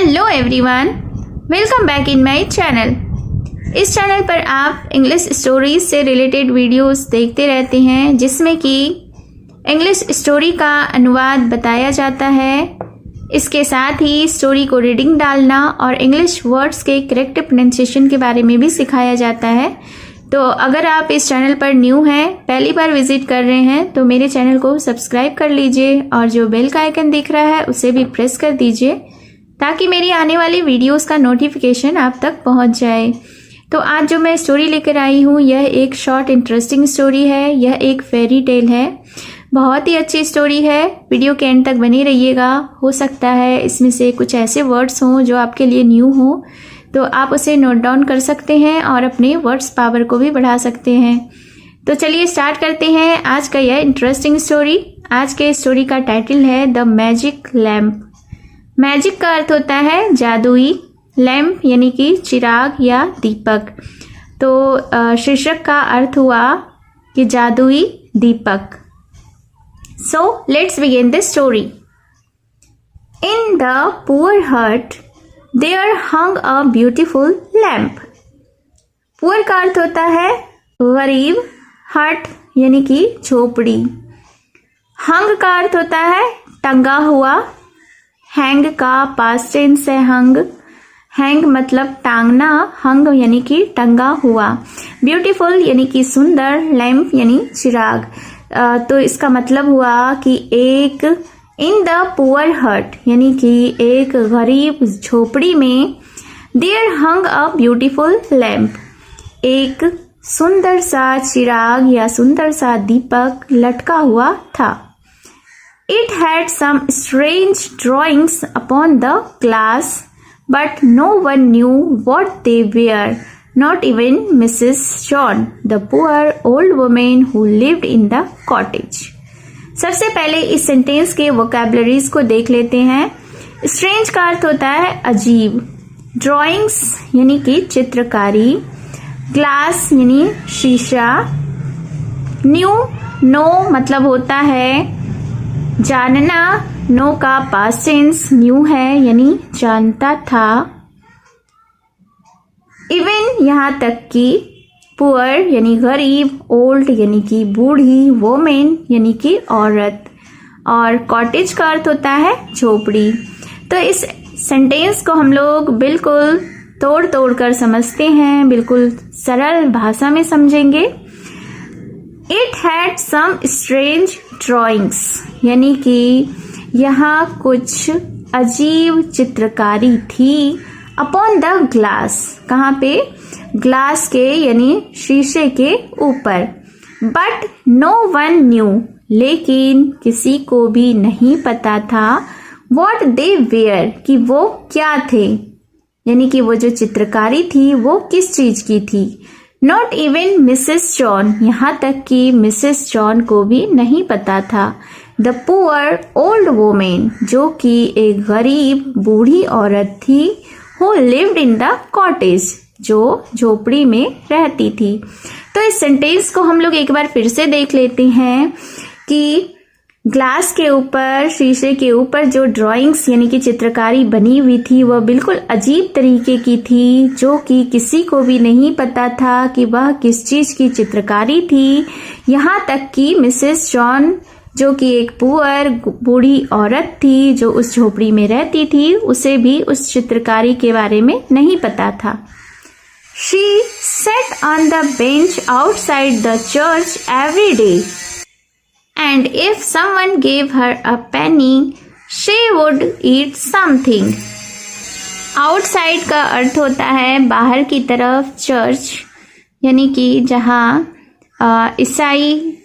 Hello everyone, welcome back in my channel. इस channel पर आप इंग्लिश स्टोरीज से रिलेटेड वीडियोस देखते रहते हैं, जिसमें कि इंग्लिश स्टोरी का अनुवाद बताया जाता है। इसके साथ ही स्टोरी को रीडिंग डालना और इंग्लिश वर्ड्स के करेक्ट प्रोनाउंसिएशन के बारे में भी सिखाया जाता है। तो अगर आप इस चैनल पर न्यू हैं, पहली बार विजिट कर रहे हैं, तो मेरे चैनल को सब्सक्राइब कर लीजिए और जो बेल का आइकन दिख रहा है उसे भी प्रेस कर दीजिए, ताकि मेरी आने वाली वीडियोस का नोटिफिकेशन आप तक पहुंच जाए। तो आज जो मैं स्टोरी लेकर आई हूँ, यह एक शॉर्ट इंटरेस्टिंग स्टोरी है। यह एक फेरी टेल है, बहुत ही अच्छी स्टोरी है। वीडियो के एंड तक बने रहिएगा। हो सकता है इसमें से कुछ ऐसे वर्ड्स हों जो आपके लिए न्यू हों, तो आप उसे नोट डाउन कर सकते हैं और अपने वर्ड्स पावर को भी बढ़ा सकते हैं। तो चलिए स्टार्ट करते हैं आज का यह इंटरेस्टिंग स्टोरी। आज के स्टोरी का टाइटल है द मैजिक लैम्प। मैजिक का अर्थ होता है जादुई, लैम्प यानी कि चिराग या दीपक। तो शीर्षक का अर्थ हुआ कि जादुई दीपक। So let's begin the story. In the poor hut there hung a beautiful lamp. Poor का अर्थ होता है गरीब, हट यानी कि झोपड़ी। हंग का अर्थ होता है टंगा हुआ। हैंग का पास्ट टेंस है हंग। हैंग मतलब टांगना, हंग यानी कि टंगा हुआ। ब्यूटीफुल यानी कि सुंदर, लैम्प यानी चिराग। तो इसका मतलब हुआ कि एक इन द पुअर हट यानी कि एक गरीब झोपड़ी में there hung a beautiful lamp, एक सुंदर सा चिराग या सुंदर सा दीपक लटका हुआ था। It had some strange drawings upon the glass, but no one knew what they were, not even Mrs. John, the poor old woman who lived in the cottage. सबसे पहले इस सेंटेंस के वोकैबुलरीज को देख लेते हैं। स्ट्रेंज का अर्थ होता है अजीब, ड्राइंग्स यानी कि चित्रकारी, ग्लास यानी शीशा, न्यू नो मतलब होता है जानना, नो का पास्ट टेंस न्यू है यानी जानता था। इवन यहाँ तक कि पुअर यानी गरीब, ओल्ड यानी कि बूढ़ी, वोमेन यानी कि औरत, और कॉटेज का अर्थ होता है झोपड़ी। तो इस सेंटेंस को हम लोग बिल्कुल तोड़ तोड़ कर समझते हैं, बिल्कुल सरल भाषा में समझेंगे। It had some strange drawings यानी कि यहाँ कुछ अजीब चित्रकारी थी। Upon the glass कहाँ पे? ग्लास के यानी शीशे के ऊपर। But no one knew लेकिन किसी को भी नहीं पता था what they were कि वो क्या थे, यानी कि वो जो चित्रकारी थी वो किस चीज की थी। नॉट इवन मिसेस जॉन, यहाँ तक कि मिसेस जॉन को भी नहीं पता था। द पुअर ओल्ड वोमेन जो कि एक गरीब बूढ़ी औरत थी, who lived in the cottage जो झोपड़ी में रहती थी। तो इस सेंटेंस को हम लोग एक बार फिर से देख लेते हैं कि ग्लास के ऊपर, शीशे के ऊपर जो ड्राइंग्स यानी कि चित्रकारी बनी हुई थी वह बिल्कुल अजीब तरीके की थी, जो कि किसी को भी नहीं पता था कि वह किस चीज की चित्रकारी थी। यहाँ तक कि मिसेस जॉन जो कि एक पुअर बूढ़ी औरत थी जो उस झोपड़ी में रहती थी, उसे भी उस चित्रकारी के बारे में नहीं पता था। She sat on the bench outside the church every day. And if someone gave her a penny, she would eat something. Outside का अर्थ होता है बाहर की तरफ, चर्च यानी कि जहाँ ईसाई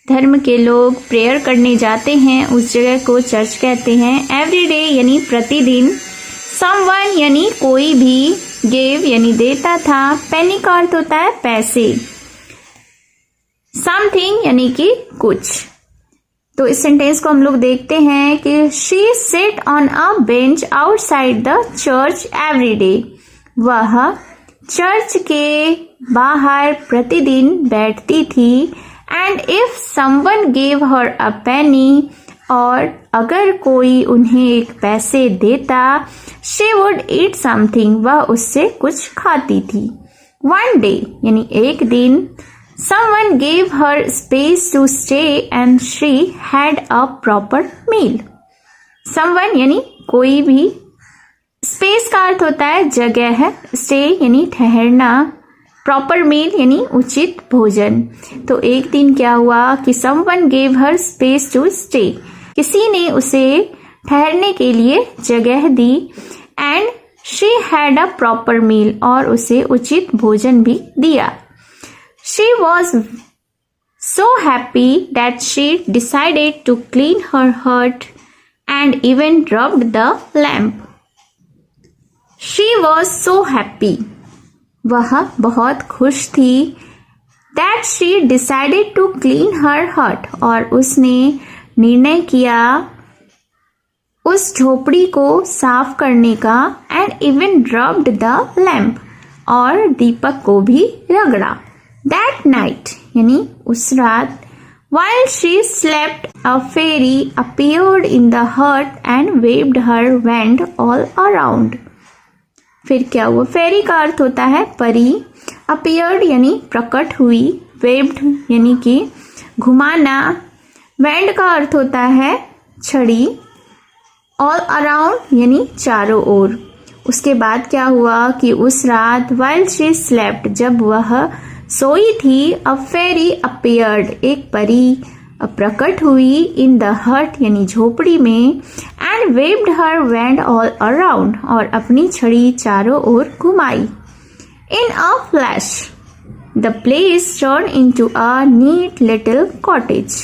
धर्म के लोग प्रेयर करने जाते हैं, उस जगह को चर्च कहते हैं। एवरी डे यानी प्रतिदिन। समवन यानी कोई भी, गेव यानी देता था, पेनी का अर्थ होता है पैसे, समथिंग यानी कि कुछ। तो इस सेंटेंस को हम लोग देखते हैं कि she sit on a bench outside the church every day. वह चर्च के बाहर प्रतिदिन बैठती थी। And if someone gave her a penny, और अगर कोई उन्हें एक पैसे देता she would eat something, वह उससे कुछ खाती थी। One day यानी एक दिन someone gave her space to stay and she had a proper meal। someone यानी कोई भी, स्पेस का अर्थ होता है जगह है, स्टे यानी ठहरना, प्रॉपर मील यानी उचित भोजन। तो एक दिन क्या हुआ कि someone gave her space to stay, किसी ने उसे ठहरने के लिए जगह दी, and she had a proper meal, और उसे उचित भोजन भी दिया। She was so happy that she decided to clean her hut and even rubbed the lamp। She was so happy, वह बहुत खुश थी, that she decided to clean her hut, और उसने निर्णय किया उस झोपड़ी को साफ करने का, and even rubbed the lamp, और दीपक को भी रगड़ा। That night यानी उस रात, while she slept, a fairy appeared in the hut and waved her wand all around। फिर क्या हुआ? फेरी का अर्थ होता है परी, अपीयर्ड यानी प्रकट हुई, वेव्ड यानी कि घुमाना, वैंड का अर्थ होता है छड़ी, ऑल अराउंड यानी चारों ओर। उसके बाद क्या हुआ कि उस रात while she slept, जब वह सोई थी, अ फेरी अपीयर्ड, एक परी प्रकट हुई, इन द हट यानी झोपड़ी में, and waved her wand all around, और अपनी छड़ी चारों ओर घुमाई। In a flash the place turn into a neat little cottage.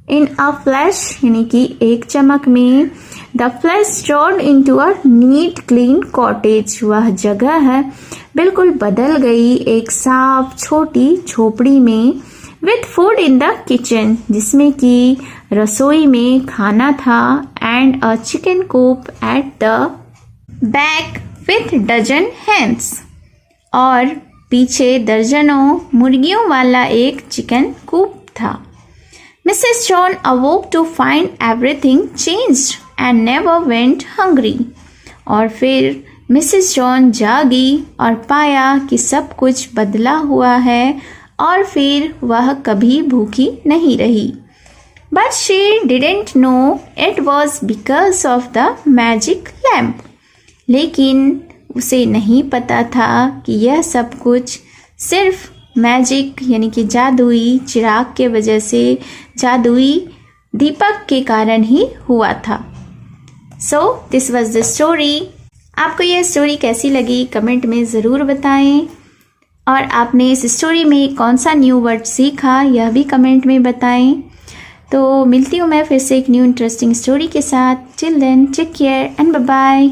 In a flash यानी कि एक चमक में, the flash turn into a neat clean cottage, वह जगह है बिल्कुल बदल गई एक साफ छोटी झोपड़ी में, with food in the kitchen, जिसमें कि रसोई में खाना था, and a chicken coop at the back with dozen hens, और पीछे दर्जनों मुर्गियों वाला एक चिकन कूप था। Mrs John awoke to find everything changed and never went hungry, और फिर मिसेस जॉन जागी और पाया कि सब कुछ बदला हुआ है, और फिर वह कभी भूखी नहीं रही। But she didn't know it was because of the magic lamp, लेकिन उसे नहीं पता था कि यह सब कुछ सिर्फ मैजिक यानी कि जादुई चिराग के वजह से, जादुई दीपक के कारण ही हुआ था। So this was the story. आपको यह स्टोरी कैसी लगी कमेंट में ज़रूर बताएं, और आपने इस स्टोरी में कौन सा न्यू वर्ड सीखा यह भी कमेंट में बताएं। तो मिलती हूँ मैं फिर से एक न्यू इंटरेस्टिंग स्टोरी के साथ। Till then take care and bye bye.